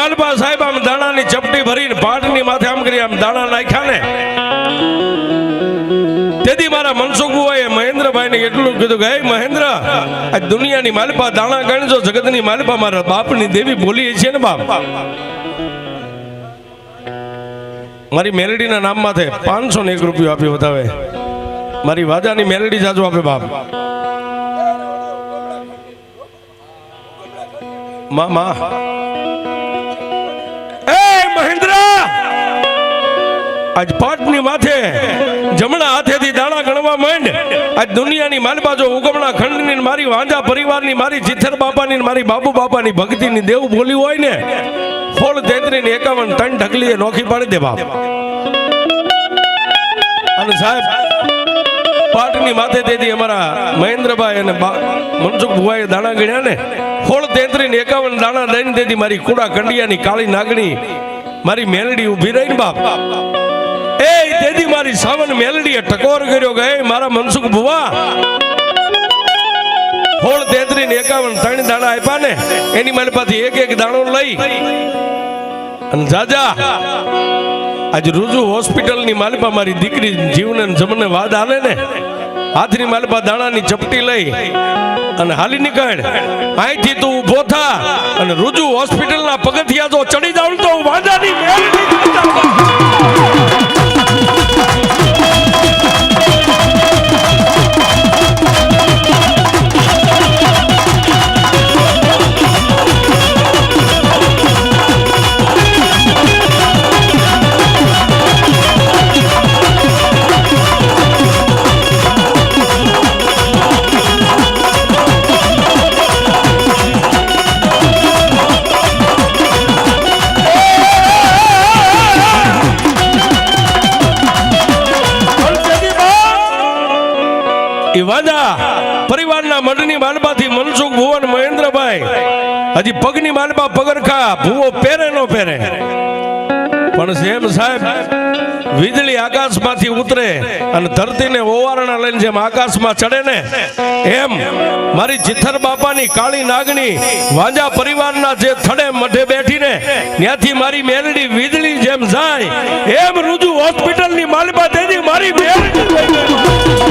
માલપા સાહેબ આમ દાણાની ચપટી ભરીને પાટની માથે આમ કરી આમ દાણા નાખ્યા ને તેથી મારા મનસુખભાઈએ મહેન્દ્રભાઈને એટલું કીધું કે હે મહેન્દ્ર આ દુનિયાની માલપા દાણા ગણજો જગતની માલપા મારા બાપની દેવી બોલી છે ને બાપ મારી મેલડીના નામ માથે 501 રૂપિયો આપ્યો બતાવે મારી વાજાની મેલડી જાજો આપે બાપ મામા એ મહેન્દ્ર આજ પાટની માથે જમણા હાથેથી દાણા ગણવા માંડ આજ દુનિયાની માલપા જો ઉગમણા ખંડની મારી વાંજા પરિવારની મારી જીથર બાપાની મારી બાબુ બાપાની ભક્તિની દેવ બોલી હોય ને 16 33 51 3 ઢગલીએ નોખી પાડી દે બાપ અને સાહેબ પાટની માથે તેથી અમારા મહેન્દ્રભાઈ અને મનસુખ ભુવાએ દાણા ગણ્યા ને 16 33 51 દાણા દઈને તેથી મારી કુડા કંડિયાની કાળી નાગણી મારી મેલડી ઊભી રહીને બાપ એ તેથી મારી સાવન મેલડીએ ટકોર કર્યો ગયે મારા મનસુખ ભુવા 16 33 51 3 દાણા આપ્યા ને એની મારી પાસેથી એક દાણો લઈ અને જાજા આજ રૂજુ હોસ્પિટલની માલપા મારી દીકરી જીવને જમને વાદ આલે ને હાથની માલપા દાણાની ચપટી લઈ અને હાલી નીકળ અહીંથી તું ઊભો થા અને રૂજુ હોસ્પિટલના પગથિયા જો ચડી જાવ તો વાંદાની પરિવારના મંડની માલપાથી મનસુખ ભુવન મહેન્દ્રભાઈ હજી પગની માલપા પગરખા ભૂવો પહેરે નો પહેરે પણ જેમ સાહેબ વીજળી આકાશમાંથી ઉતરે અને ધરતીને ઓવારણા લઈને જેમ આકાશમાં ચડે ને એમ મારી જીથર બાપાની કાળી નાગણી વાંજા પરિવારના જે થડે મઢે બેઠીને ત્યાંથી મારી મેલડી વીજળી જેમ જાય એમ રૂજુ હોસ્પિટલની માલપા તેથી મારી મેલડી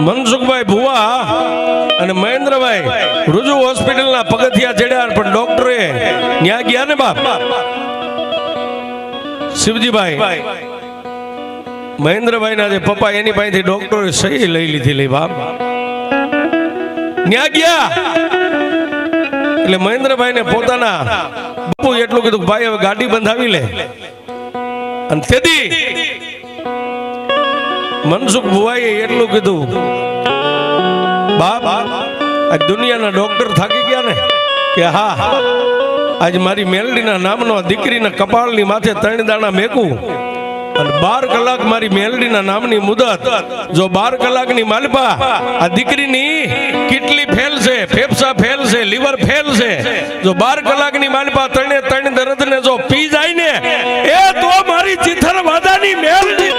મનસુખભાઈ ભુવા અને મહેન્દ્રભાઈ રૂજુ હોસ્પિટલના પગથિયા ચડ્યા પણ ડોક્ટરે ન્યા ગયા ને બાપ શિવજીભાઈ મહેન્દ્રભાઈ ના જે પપ્પા એની પાસેથી ડોક્ટરે સહી લઈ લીધી બાપ ન્યા ગયા એટલે મહેન્દ્રભાઈ ને પોતાના બાપુ એટલું કીધું ભાઈ હવે ગાડી બંધાવી લે અને તેથી મનસુખ ભુવાએ એટલું કીધું બાપ આજ દુનિયાના ડોક્ટર થાકી ગયા ને કે હા આજ મારી મેલડીના નામનો દીકરીના કપાળની માથે 3 દાણા મેકું અને 12 કલાક મારી મેલડીના નામની મુદત જો 12 કલાકની માલપા આ દીકરીની કિડની ફેલ છે ફેફસા ફેલ છે લીવર ફેલ છે જો 12 કલાકની માલપા 3 દર્દને જો પી જાય ને એ તો મારી ચિથર વાદાની મેલડી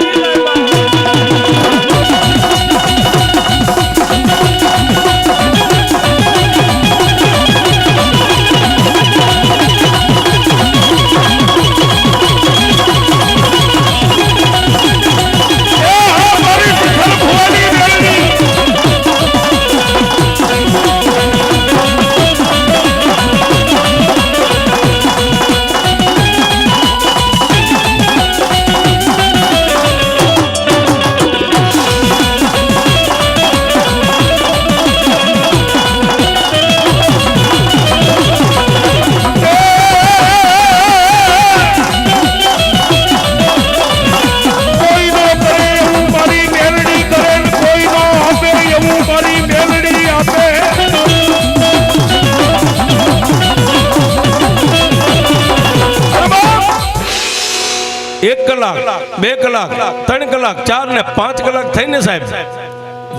2 કલાક 3 કલાક 4 ને 5 કલાક થઈને સાહેબ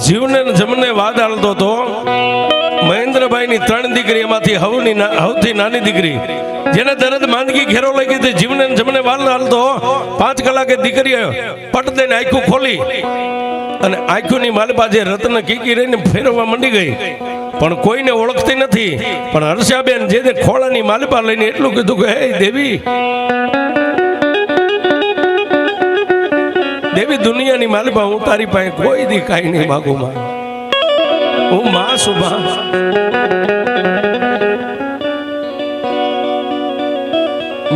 જીવને ને જમને વાદ હાલતો તો મહેન્દ્રભાઈની 3 દીકરી એમાંથી સૌથી નાની દીકરી જેને દરદ માંદગી ઘેરો લઈ ગઈ હતી જીવને ને જમને વાદ હાલતો 5 કલાકે દીકરીએ પટ દઈને આંખું ખોલી અને આંખોની માલપા જે રત્ન કીકી રહીને ફેરવવા માંડી ગઈ પણ કોઈને ઓળખતી નથી પણ હર્ષાબેન જે ખોળાની માલપા લઈને એટલું કીધું કે હે દેવી દેવી દુનિયાની માલપા હું તારી પાસે કોઈ દી કાંઈ નહીં માગું માં હું માં સુભા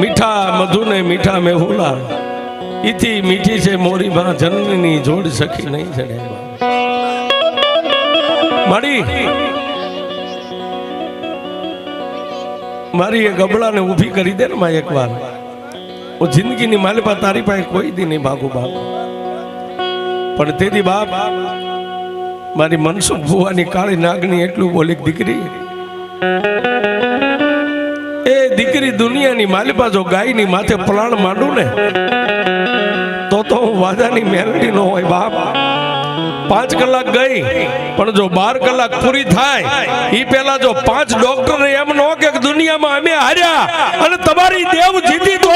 મીઠા મધુને મીઠા મેં હુલા ઈથી મીઠી છે મોરી માં જનની જોડ સખી નહીં જડે મારી એ ગબડાને ઊભી કરી દે ને માં એકવાર હું જિંદગીની માલપા તારી પાસે કોઈ દી નહીં ભાગું બાપ પણ તેથી બાપ મારી મનસુખ ભુવાની કાળી નાગની એટલું બોલી દીકરી એ દીકરી દુનિયાની માલપા જો ગાયની માથે પલાણ માંડું ને તો હું વાદાની મેલડી નો હોય બાપ 5 કલાક ગઈ પણ જો 12 કલાક પૂરી થાય ઈ પેલા જો 5 ડોક્ટર એમ નો કે દુનિયામાં અમે હાર્યા અને તમારી દેવ જીતી તો